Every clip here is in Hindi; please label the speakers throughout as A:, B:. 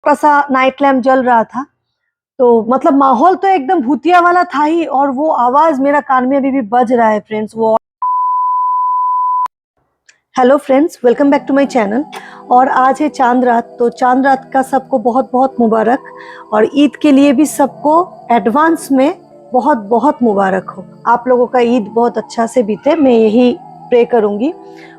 A: छोटा सा नाइट लैम्प जल रहा था। तो मतलब माहौल तो एकदम भूतिया वाला था ही, और वो आवाज मेरा कान में अभी भी बज रहा है फ्रेंड्स। वो hello friends, welcome back to my channel. और आज है चांद रात, तो चांद रात का सबको बहुत बहुत मुबारक, और ईद के लिए भी सबको एडवांस में बहुत बहुत मुबारक हो। आप लोगों का ईद बहुत अच्छा से बीते, मैं यही प्रे करूंगी।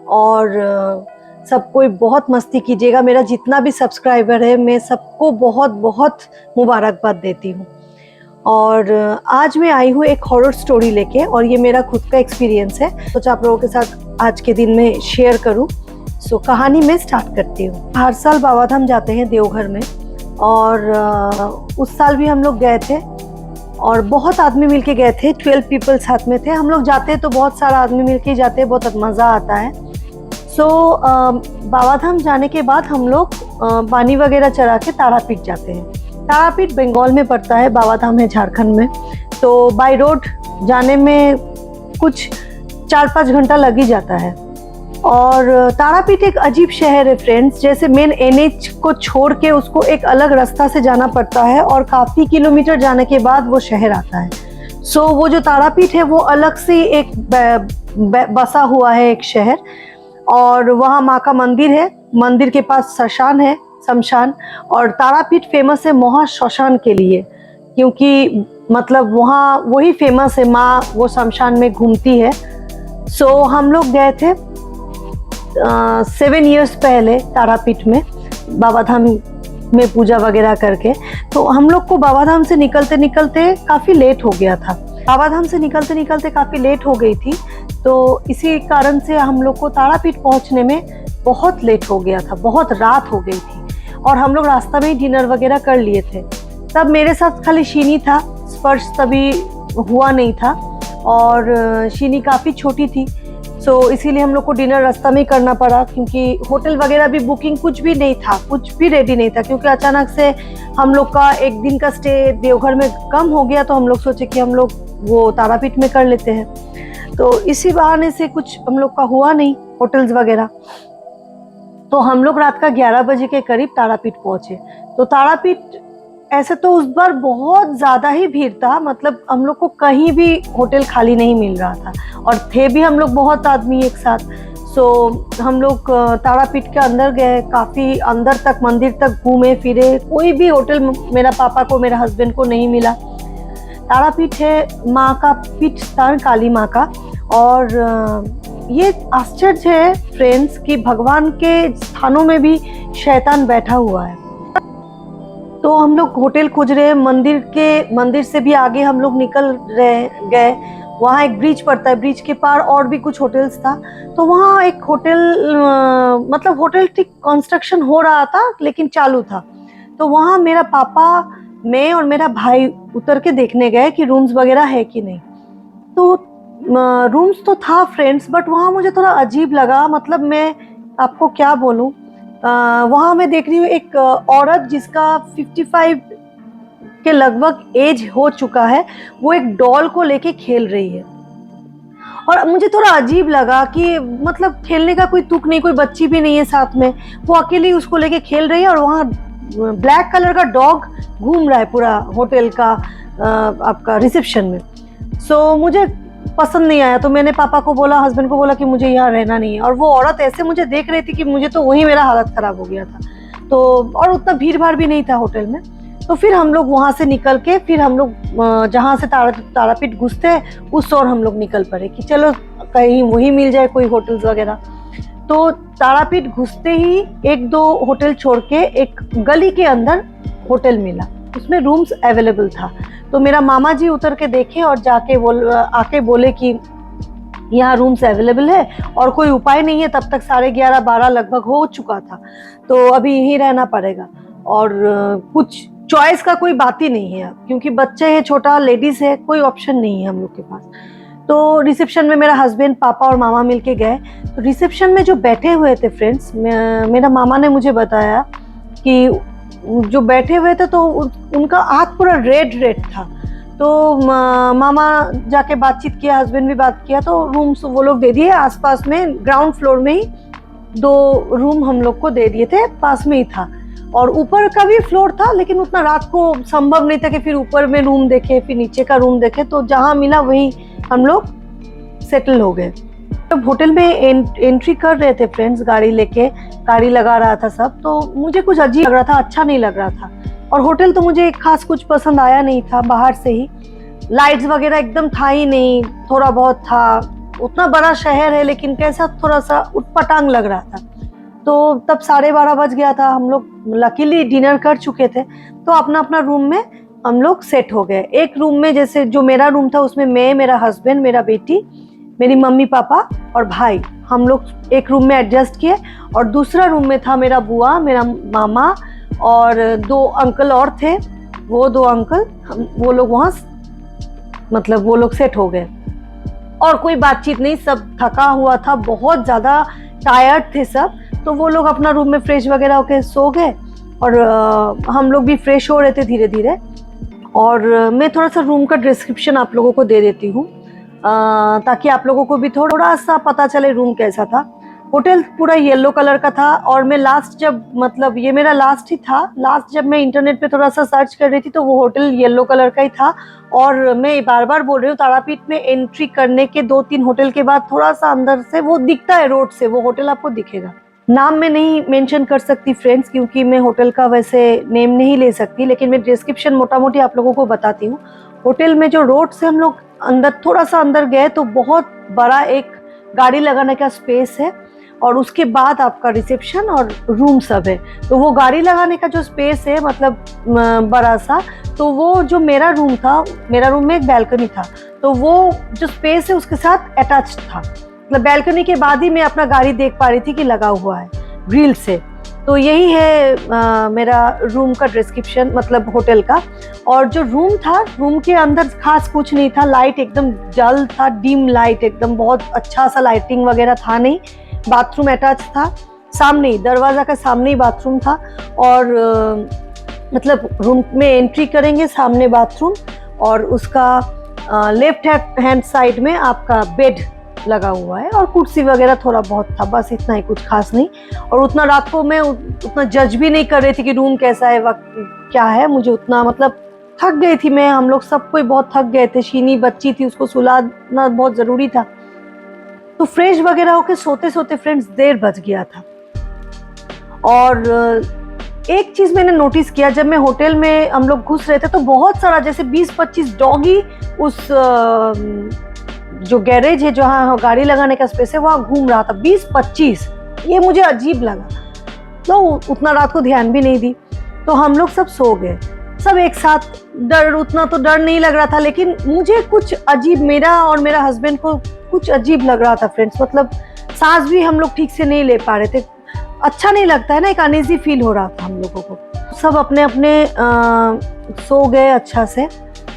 A: और सब कोई बहुत मस्ती कीजिएगा। मेरा जितना भी सब्सक्राइबर है, मैं सबको बहुत बहुत मुबारकबाद देती हूँ। और आज मैं आई हूँ एक हॉरर स्टोरी लेके, और ये मेरा खुद का एक्सपीरियंस है, तो आप लोगों के साथ आज के दिन में शेयर करूँ। सो कहानी मैं स्टार्ट करती हूँ। हर साल बाबा धाम जाते हैं देवघर में, और उस साल भी हम लोग गए थे, और बहुत आदमी मिलके गए थे। 12 पीपल साथ में थे। हम लोग जाते हैं तो बहुत सारा आदमी मिलके जाते हैं, बहुत मज़ा आता है। सो बाबा धाम जाने के बाद हम लोग पानी वगैरह चढ़ा के तारापीठ जाते हैं। तारापीठ बंगाल में पड़ता है, बाबा धाम है झारखंड में। तो बाय रोड जाने में कुछ 4-5 घंटा लग ही जाता है। और तारापीठ एक अजीब शहर है फ्रेंड्स। जैसे मेन एनएच को छोड़ के उसको एक अलग रास्ता से जाना पड़ता है, और काफ़ी किलोमीटर जाने के बाद वो शहर आता है। सो वो जो तारापीठ है वो अलग से एक बसा हुआ है एक शहर। और वहाँ माँ का मंदिर है, मंदिर के पास शमशान है, शमशान। और तारापीठ फेमस है महा श्मशान के लिए, क्योंकि मतलब वहाँ वही फेमस है, माँ वो शमशान में घूमती है। सो हम लोग गए थे 7 इयर्स पहले तारापीठ में, बाबा धाम में पूजा वगैरह करके। तो हम लोग को बाबा धाम से निकलते निकलते काफ़ी लेट हो गया था। बाबा धाम से निकलते निकलते काफ़ी लेट हो गई थी, तो इसी कारण से हम लोग को तारापीठ पहुंचने में बहुत लेट हो गया था, बहुत रात हो गई थी। और हम लोग रास्ता में ही डिनर वगैरह कर लिए थे। तब मेरे साथ खाली शीनी था, स्पर्श तभी हुआ नहीं था, और शीनी काफ़ी छोटी थी। सो इसीलिए हम लोग को डिनर रास्ता में ही करना पड़ा, क्योंकि होटल वगैरह भी बुकिंग कुछ भी नहीं था, कुछ भी रेडी नहीं था। क्योंकि अचानक से हम लोग का एक दिन का स्टे देवघर में कम हो गया, तो हम लोग सोचे कि हम लोग वो तारापीठ में कर लेते हैं। तो इसी बहाने से कुछ हम लोग का हुआ नहीं होटल्स वगैरह। तो हम लोग रात का 11 बजे के करीब तारापीठ पहुंचे। तो तारापीठ ऐसे तो उस बार बहुत ज़्यादा ही भीड़ था, मतलब हम लोग को कहीं भी होटल खाली नहीं मिल रहा था, और थे भी हम लोग बहुत आदमी एक साथ। सो हम लोग तारापीठ के अंदर गए, काफ़ी अंदर तक मंदिर तक घूमे फिरे, कोई भी होटल मेरा पापा को, मेरे हस्बैंड को नहीं मिला। तारापीठ है माँ का पीठ स्थान, काली माँ का। और ये आश्चर्य है फ्रेंड्स कि भगवान के स्थानों में भी शैतान बैठा हुआ है। तो हम लोग होटल खोज रहे हैं, मंदिर से भी आगे हम लोग निकल गए। वहाँ एक ब्रिज पड़ता है, ब्रिज के पार और भी कुछ होटल्स था। तो वहाँ एक होटल, मतलब होटल ठीक कंस्ट्रक्शन हो रहा था लेकिन चालू था। तो वहाँ मेरा पापा, मैं और मेरा भाई उतर के देखने गए कि रूम्स वगैरह है कि नहीं। तो रूम्स तो था फ्रेंड्स, बट वहाँ मुझे थोड़ा अजीब लगा। मतलब मैं आपको क्या बोलूँ, वहाँ मैं देख रही हूँ एक औरत जिसका 55 के लगभग एज हो चुका है, वो एक डॉल को लेके खेल रही है। और मुझे थोड़ा अजीब लगा कि मतलब खेलने का कोई तुक नहीं, कोई बच्ची भी नहीं है साथ में, वो अकेली उसको लेके खेल रही है। और वहाँ ब्लैक कलर का डॉग घूम रहा है पूरा होटल का आपका रिसेप्शन में। सो मुझे पसंद नहीं आया, तो मैंने पापा को बोला, हस्बैंड को बोला कि मुझे यहाँ रहना नहीं है। और वो औरत ऐसे मुझे देख रही थी कि मुझे तो वहीं मेरा हालत खराब हो गया था। तो और उतना भीड़ भाड़ भी नहीं था होटल में। तो फिर हम लोग वहाँ से निकल के, फिर हम लोग जहाँ से तारापीठ घुसते हैं उस ओर हम लोग निकल पड़े कि चलो कहीं वहीं मिल जाए कोई होटल्स वगैरह। तो तारापीठ घुसते ही 1-2 होटल छोड़ के एक गली के अंदर होटल मिला, उसमें रूम्स अवेलेबल था। तो मेरा मामा जी उतर के देखे और जाके आके बोले कि यहाँ रूम्स अवेलेबल है और कोई उपाय नहीं है। तब तक 11:30-12 लगभग हो चुका था, तो अभी यहीं रहना पड़ेगा। और कुछ चॉइस का कोई बात ही नहीं है, क्योंकि बच्चे है, छोटा लेडीज है, कोई ऑप्शन नहीं है हम लोग के पास। तो रिसेप्शन में मेरा हस्बैंड, पापा और मामा मिलके गए। तो रिसेप्शन में जो बैठे हुए थे फ्रेंड्स, मेरा मामा ने मुझे बताया कि जो बैठे हुए थे तो उनका हाथ पूरा रेड था। तो मामा जाके बातचीत किया, हस्बैंड भी बात किया, तो रूम्स वो लोग दे दिए आसपास में, ग्राउंड फ्लोर में ही 2 रूम हम लोग को दे दिए थे, पास में ही था। और ऊपर का भी फ्लोर था, लेकिन उतना रात को संभव नहीं था कि फिर ऊपर में रूम देखे फिर नीचे का रूम देखे, तो जहाँ मिला वहीं हम लोग सेटल हो गए। जब होटल में एंट्री कर रहे थे फ्रेंड्स, गाड़ी लेके, गाड़ी लगा रहा था सब, तो मुझे कुछ अजीब लग रहा था, अच्छा नहीं लग रहा था। और होटल तो मुझे खास कुछ पसंद आया नहीं था। बाहर से ही लाइट्स वगैरह एकदम था ही नहीं, थोड़ा बहुत था। उतना बड़ा शहर है लेकिन कैसा थोड़ा सा उटपटांग लग रहा था। तो तब 12:30 बज गया था। हम लोग लकीली डिनर कर चुके थे, तो अपना अपना रूम में हम लोग सेट हो गए। एक रूम में, जैसे जो मेरा रूम था उसमें मैं, मेरा हस्बैंड, मेरा बेटी, मेरी मम्मी पापा और भाई, हम लोग एक रूम में एडजस्ट किए। और दूसरा रूम में था मेरा बुआ, मेरा मामा और 2 अंकल और थे। वो 2 अंकल, वो लोग वहाँ मतलब वो लोग सेट हो गए। और कोई बातचीत नहीं, सब थका हुआ था, बहुत ज़्यादा टायर्ड थे सब। तो वो लोग अपना रूम में फ्रेश वगैरह होके सो गए और हम लोग भी फ्रेश हो रहे थे धीरे धीरे। और मैं थोड़ा सा रूम का डिस्क्रिप्शन आप लोगों को दे देती हूँ, ताकि आप लोगों को भी थोड़ा सा पता चले रूम कैसा था। होटल पूरा येलो कलर का था। और मैं लास्ट जब, मतलब ये मेरा लास्ट ही था, लास्ट जब मैं इंटरनेट पे थोड़ा सा सर्च कर रही थी तो वो होटल येलो कलर का ही था। और मैं बार बार बोल रही हूँ, तारापीठ में एंट्री करने के 2-3 होटल के बाद थोड़ा सा अंदर से वो दिखता है, रोड से वो होटल आपको दिखेगा। नाम मैं नहीं मेंशन कर सकती फ्रेंड्स, क्योंकि मैं होटल का वैसे नेम नहीं ले सकती, लेकिन मैं डिस्क्रिप्शन मोटा मोटी आप लोगों को बताती हूँ। होटल में जो रोड से हम लोग अंदर, थोड़ा सा अंदर गए तो बहुत बड़ा एक गाड़ी लगाने का स्पेस है, और उसके बाद आपका रिसेप्शन और रूम सब है। तो वो गाड़ी लगाने का जो स्पेस है, मतलब बड़ा सा, तो वो जो मेरा रूम था, मेरा रूम में एक बैल्कनी था, तो वो जो स्पेस है उसके साथ अटैच था। मतलब बैल्कनी के बाद ही मैं अपना गाड़ी देख पा रही थी कि लगा हुआ है ग्रिल से। तो यही है मेरा रूम का डिस्क्रिप्शन, मतलब होटल का। और जो रूम था, रूम के अंदर खास कुछ नहीं था, लाइट एकदम डल था, डिम लाइट एकदम, बहुत अच्छा सा लाइटिंग वगैरह था नहीं। बाथरूम अटैच था, सामने ही दरवाजा का सामने ही बाथरूम था। और मतलब रूम में एंट्री करेंगे, सामने बाथरूम, और उसका लेफ्ट हैंड साइड में आपका बेड लगा हुआ है, और कुर्सी वगैरह थोड़ा बहुत था, बस इतना ही, कुछ खास नहीं। और उतना रात को मैं उतना जज भी नहीं कर रही थी कि रूम कैसा है, वक्त क्या है, मुझे उतना, मतलब थक गई थी मैं, हम लोग सब कोई बहुत थक गए थे। शीनी बच्ची थी, उसको सुलाना बहुत जरूरी था। तो फ्रेश वगैरह होके सोते सोते फ्रेंड्स 1:30 बज गया था। और एक चीज मैंने नोटिस किया, जब मैं होटल में हम लोग घुस रहे थे तो बहुत सारा, जैसे 20-25 डॉगी उस जो गैरेज है जहाँ गाड़ी लगाने का स्पेस है वहाँ घूम रहा था, 20-25। ये मुझे अजीब लगा, तो उतना रात को ध्यान भी नहीं दी। तो हम लोग सब सो गए, सब एक साथ। डर, उतना तो डर नहीं लग रहा था, लेकिन मुझे कुछ अजीब, मेरा और मेरा हस्बैंड को कुछ अजीब लग रहा था फ्रेंड्स। मतलब सांस भी हम लोग ठीक से नहीं ले पा रहे थे, अच्छा नहीं लगता है ना, एक अनईजी फील हो रहा था हम लोगों को। सब अपने अपने सो गए अच्छा से।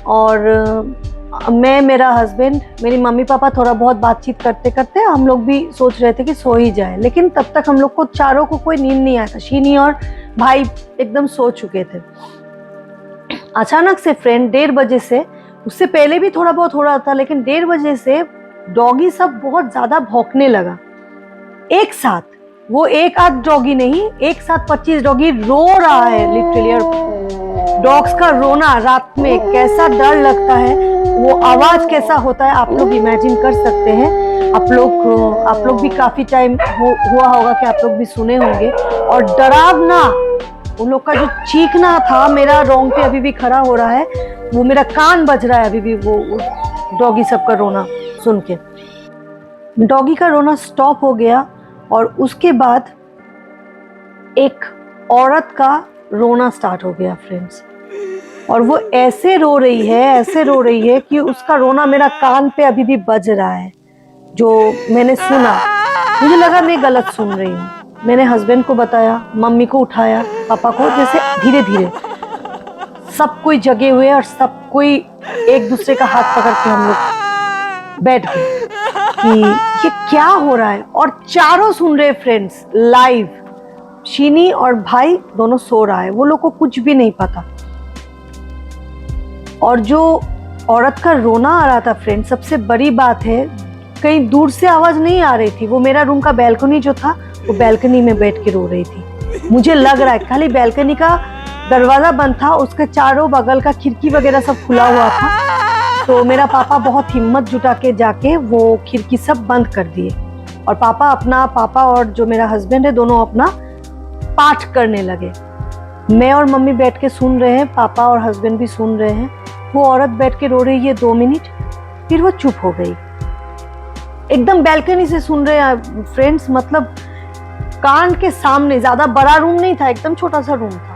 A: और मैं, मेरा हस्बैंड, मेरी मम्मी पापा थोड़ा बहुत बातचीत करते करते हम लोग भी सोच रहे थे कि सो ही जाए, लेकिन तब तक हम लोग को चारों को कोई नींद नहीं आया था। शीनी और भाई एकदम सो चुके थे। अचानक से फ्रेंड 1:30 बजे से, उससे पहले भी थोड़ा बहुत हो रहा था, लेकिन 1:30 बजे से डॉगी सब बहुत ज्यादा भौंकने लगा एक साथ। वो एक आध डॉगी नहीं, एक साथ 25 डॉगी रो रहा है लिटरली। और डॉग्स का रोना रात में कैसा डर लगता है, वो आवाज कैसा होता है, आप लोग इमेजिन कर सकते हैं। आप लोग भी काफी टाइम हुआ होगा कि आप लोग भी सुने होंगे। और डरावना उन लोग का जो चीखना था, मेरा रोंगटे अभी भी खड़ा हो रहा है, वो मेरा कान बज रहा है अभी भी, वो डॉगी सबका रोना सुन के। डॉगी का रोना स्टॉप हो गया, और उसके बाद एक औरत का रोना स्टार्ट हो गया फ्रेंड्स। और वो ऐसे रो रही है, ऐसे रो रही है कि उसका रोना मेरा कान पे अभी भी बज रहा है। जो मैंने सुना, मुझे लगा मैं गलत सुन रही हूँ। मैंने हस्बैंड को बताया, मम्मी को उठाया, पापा को, जैसे धीरे धीरे सब कोई जगे हुए और सब कोई एक दूसरे का हाथ पकड़ के हम लोग बैठ गए कि ये क्या हो रहा है। और चारों सुन रहे फ्रेंड्स लाइव। शीनी और भाई दोनों सो रहा है, वो लोग को कुछ भी नहीं पता। और जो औरत का रोना आ रहा था फ्रेंड्स, सबसे बड़ी बात है, कहीं दूर से आवाज नहीं आ रही थी। वो मेरा रूम का बैल्कनी जो था, वो बैल्कनी में बैठ के रो रही थी। मुझे लग रहा है खाली बैल्कनी का दरवाजा बंद था, उसके चारों बगल का खिड़की वगैरह सब खुला हुआ था। तो मेरा पापा बहुत हिम्मत जुटा के जाके वो खिड़की सब बंद कर दिए और पापा और जो मेरा हस्बैंड है दोनों अपना पाठ करने लगे। मैं और मम्मी बैठ के सुन रहे हैं, पापा और हस्बैंड भी सुन रहे हैं। वो औरत बैठ के रो रही है 2 मिनट, फिर वो चुप हो गई। एकदम बैल्कनी से सुन रहे हैं फ्रेंड्स, मतलब कान के सामने, ज्यादा बड़ा रूम नहीं था, एकदम छोटा सा रूम था।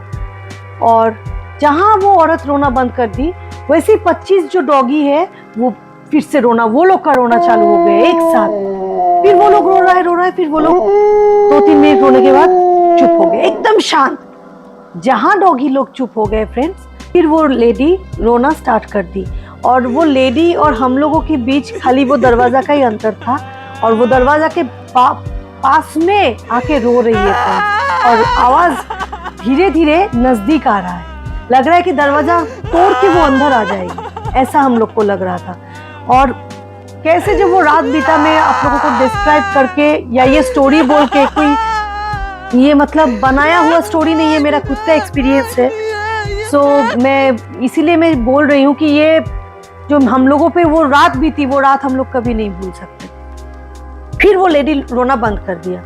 A: और जहां वो औरत रोना बंद कर दी, वैसे 25 जो डॉगी है वो फिर से रोना, वो लोग का रोना चालू हो गया एक साथ। फिर वो लोग रो रहा है, फिर वो लोग 2-3 मिनट रोने के बाद चुप हो गए, एकदम शांत। जहां डॉगी लोग चुप हो गए फ्रेंड्स, फिर वो लेडी रोना स्टार्ट कर दी। और वो लेडी और हम लोगों के बीच खाली वो दरवाजा का ही अंतर था, और वो दरवाजा के पास में आके रो रही है और आवाज धीरे धीरे नजदीक आ रहा है। लग रहा है कि दरवाजा तोड़ के वो अंदर आ जाएगी, ऐसा हम लोग को लग रहा था। और कैसे जब वो रात बीता, मैं आप लोगों को डिस्क्राइब करके या ये स्टोरी बोल के, कोई ये मतलब बनाया हुआ स्टोरी नहीं है, मेरा खुद का एक्सपीरियंस है। सो मैं इसीलिए मैं बोल रही हूँ कि ये जो हम लोगों पे वो रात बीती, वो रात हम लोग कभी नहीं भूल सकते। फिर वो लेडी रोना बंद कर दिया,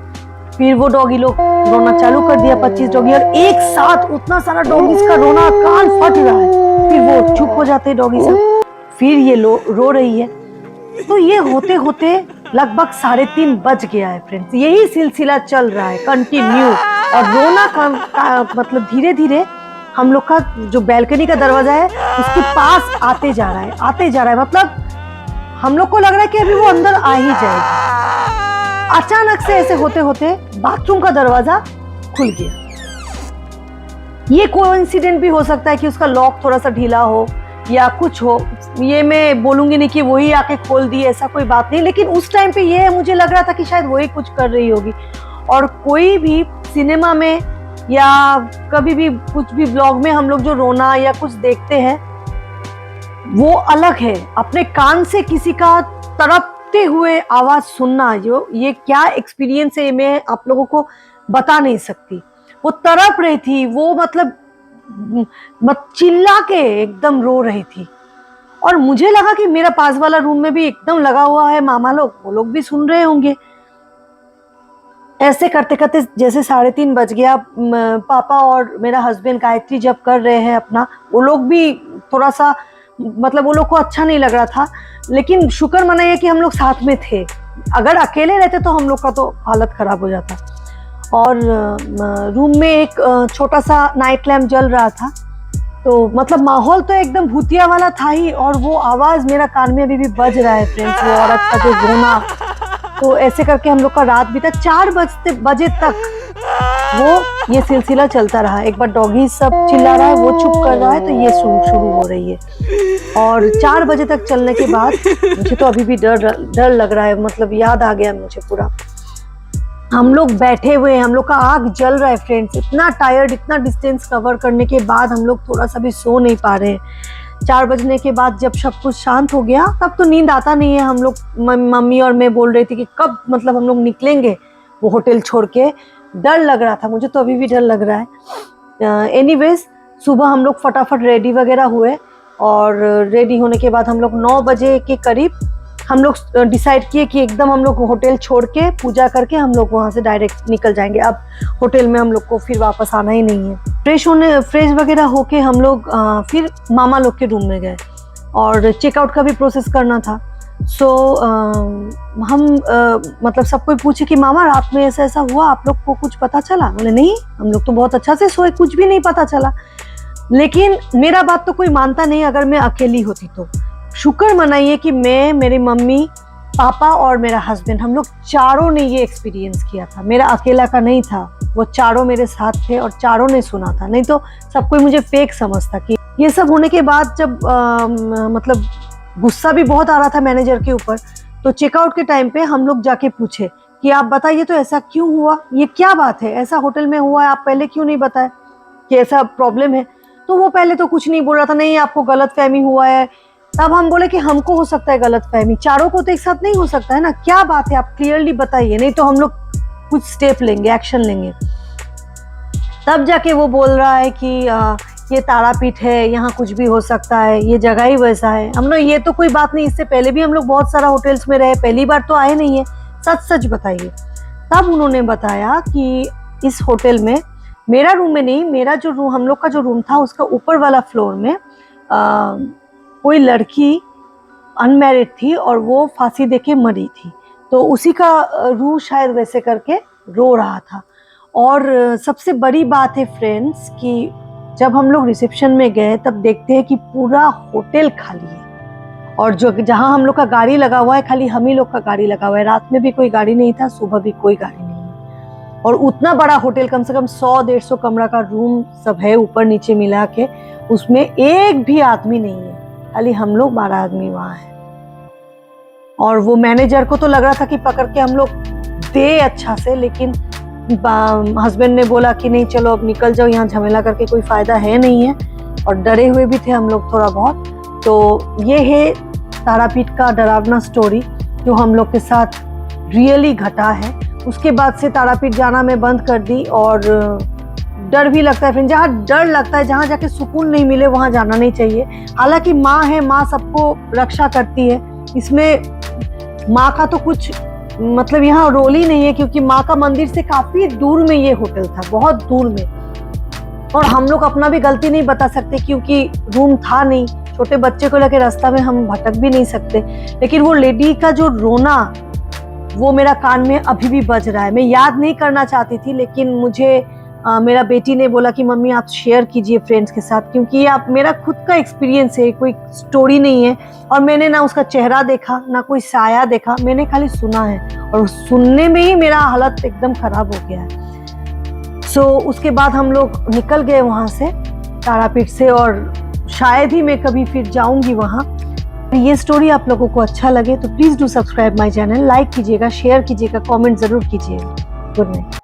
A: फिर वो डॉगी लोग रोना चालू कर दिया, 25 डॉगी, और एक साथ उतना सारा डॉगीज का रोना, कान फट रहा है। फिर वो चुप हो जाते डॉगी सब, फिर ये रो रही है। तो ये होते होते लगभग 3:30 बज गया है फ्रेंड्स। यही सिलसिला चल रहा है कंटिन्यू, और रोना का मतलब धीरे धीरे हम लोग का जो बैल्कनी का दरवाजा है उसके पास आते जा रहा है, मतलब हम लोग को लग रहा है कि अभी वो अंदर आ ही जाएगी। अचानक से ऐसे होते होते बाथरूम का दरवाजा खुल गया। ये कोइंसिडेंट भी हो सकता है कि उसका लॉक थोड़ा सा ढीला हो या कुछ हो, ये मैं बोलूंगी नहीं कि वही आके खोल दी, ऐसा कोई बात नहीं। लेकिन उस टाइम पे ये मुझे लग रहा था कि शायद वही कुछ कर रही होगी। और कोई भी सिनेमा में या कभी भी कुछ भी ब्लॉग में हम लोग जो रोना या कुछ देखते हैं वो अलग है। अपने कान से किसी का तड़पते हुए आवाज सुनना, जो ये क्या एक्सपीरियंस है मैं आप लोगों को बता नहीं सकती। वो तड़प रही थी, वो मतलब चिल्ला के एकदम रो रही थी। और मुझे लगा कि मेरा पास वाला रूम में भी एकदम लगा हुआ है मामा लोग, वो लोग भी सुन रहे होंगे। ऐसे करते करते जैसे 3:30 बज गया, पापा और मेरा हस्बैंड गायत्री जब कर रहे हैं अपना, वो लोग भी थोड़ा सा मतलब वो लोग को अच्छा नहीं लग रहा था। लेकिन शुक्र मनाइए कि हम लोग साथ में थे, अगर अकेले रहते तो हम लोग का तो हालत खराब हो जाता। और रूम में एक छोटा सा नाइट लैम्प जल रहा था, तो मतलब माहौल तो एकदम भूतिया वाला था ही। और वो आवाज मेरा कान में अभी भी बज रहा है फ्रेंड्स, वो औरत का जो रोना। तो ऐसे करके हम लोग का रात बीता। 4 बजे तक वो ये सिलसिला चलता रहा। एक बार डॉगी सब चिल्ला रहा है, वो चुप कर रहा है, तो ये शुरू हो रही है। और 4 बजे तक चलने के बाद मुझे तो अभी भी डर लग रहा है, मतलब याद आ गया मुझे पूरा। हम लोग बैठे हुए हैं, हम लोग का आग जल रहा है फ्रेंड्स, इतना टायर्ड, इतना डिस्टेंस कवर करने के बाद हम लोग थोड़ा सा भी सो नहीं पा रहे हैं। 4 बजने के बाद जब सब कुछ शांत हो गया, तब तो नींद आता नहीं है। हम लोग, मम्मी और मैं बोल रही थी कि कब मतलब हम लोग निकलेंगे वो होटल छोड़ के। डर लग रहा था, मुझे तो अभी भी डर लग रहा है। एनीवेज सुबह हम लोग फटाफट रेडी वगैरह हुए, और रेडी होने के बाद हम लोग 9 बजे के करीब हम लोग डिसाइड किए कि एकदम हम लोग होटल छोड़ के पूजा करके हम लोग वहाँ से डायरेक्ट निकल जाएंगे। अब होटल में हम लोग को फिर वापस आना ही नहीं है। फ्रेश वगैरह होके हम लोग फिर मामा लोग के रूम में गए, और चेकआउट का भी प्रोसेस करना था। सो हम मतलब सबको पूछे कि मामा रात में ऐसा ऐसा हुआ, आप लोग को कुछ पता चला? बोले नहीं, हम लोग तो बहुत अच्छा से सोए, कुछ भी नहीं पता चला। लेकिन मेरा बात तो कोई मानता नहीं अगर मैं अकेली होती तो। शुक्र मनाइए कि मैं, मेरी मम्मी, पापा और मेरा हस्बैंड, हम लोग चारों ने ये एक्सपीरियंस किया था। मेरा अकेला का नहीं था, वो चारों मेरे साथ थे और चारों ने सुना था। नहीं तो सब कोई मुझे फेक समझता। कि ये सब होने के बाद जब मतलब गुस्सा भी बहुत आ रहा था मैनेजर के ऊपर, तो चेकआउट के टाइम पे हम लोग जाके पूछे कि आप बताइए तो ऐसा क्यों हुआ, ये क्या बात है, ऐसा होटल में हुआ है, आप पहले क्यों नहीं बताए कि ऐसा प्रॉब्लम है? तो वो पहले तो कुछ नहीं बोल रहा था, नहीं आपको गलतफहमी हुआ है। तब हम बोले कि हमको हो सकता है गलतफहमी, चारों को तो एक साथ नहीं हो सकता है ना, क्या बात है आप क्लियरली बताइए, नहीं तो हम लोग कुछ स्टेप लेंगे, एक्शन लेंगे। तब जाके वो बोल रहा है कि ये तारापीठ है, यहाँ कुछ भी हो सकता है, ये जगह ही वैसा है। हम लोग ये तो कोई बात नहीं, इससे पहले भी हम लोग बहुत सारा होटल्स में रहे, पहली बार तो आए नहीं है, सच सच बताइए। तब उन्होंने बताया कि इस होटल में, मेरा रूम में नहीं, मेरा जो रूम, हम लोग का जो रूम था उसका ऊपर वाला फ्लोर में कोई लड़की अनमैरिड थी और वो फांसी देके मरी थी, तो उसी का रूह शायद वैसे करके रो रहा था। और सबसे बड़ी बात है फ्रेंड्स कि जब हम लोग रिसेप्शन में गए तब देखते हैं कि पूरा होटल खाली है, और जो जहाँ हम लोग का गाड़ी लगा हुआ है खाली हम ही लोग का गाड़ी लगा हुआ है। रात में भी कोई गाड़ी नहीं था, सुबह भी कोई गाड़ी नहीं है। और उतना बड़ा होटल, कम से कम 100-150 कमरा का रूम सब है ऊपर नीचे मिला के, उसमें एक भी आदमी नहीं है, खाली हम लोग 12 आदमी वहाँ हैं। और वो मैनेजर को तो लग रहा था कि पकड़ के हम लोग दे अच्छा से, लेकिन हस्बैंड ने बोला कि नहीं चलो अब निकल जाओ, यहाँ झमेला करके कोई फायदा है नहीं है। और डरे हुए भी थे हम लोग थोड़ा बहुत। तो ये है तारापीठ का डरावना स्टोरी जो हम लोग के साथ रियली घटा है। उसके बाद से तारापीठ जाना मैं बंद कर दी, और डर भी लगता है। फिर जहाँ डर लगता है, जहाँ जाके सुकून नहीं मिले वहाँ जाना नहीं चाहिए। हालांकि माँ है, माँ सबको रक्षा करती है, इसमें माँ का तो कुछ मतलब यहाँ रोल ही नहीं है, क्योंकि माँ का मंदिर से काफी दूर में ये होटल था, बहुत दूर में। और हम लोग अपना भी गलती नहीं बता सकते क्योंकि रूम था नहीं, छोटे बच्चे को लेकर रास्ता में हम भटक भी नहीं सकते। लेकिन वो लेडी का जो रोना, वो मेरा कान में अभी भी बज रहा है। मैं याद नहीं करना चाहती थी, लेकिन मुझे मेरा बेटी ने बोला कि मम्मी आप शेयर कीजिए फ्रेंड्स के साथ, क्योंकि ये आप मेरा खुद का एक्सपीरियंस है, कोई स्टोरी नहीं है। और मैंने ना उसका चेहरा देखा, ना कोई साया देखा, मैंने खाली सुना है, और सुनने में ही मेरा हालत एकदम खराब हो गया है। सो उसके बाद हम लोग निकल गए वहाँ से, तारापीठ से, और शायद ही मैं कभी फिर जाऊंगी वहाँ। ये स्टोरी आप लोगों को अच्छा लगे तो please do subscribe my channel, like कीजिएगा, शेयर कीजिएगा, कमेंट जरूर कीजिएगा। Good night.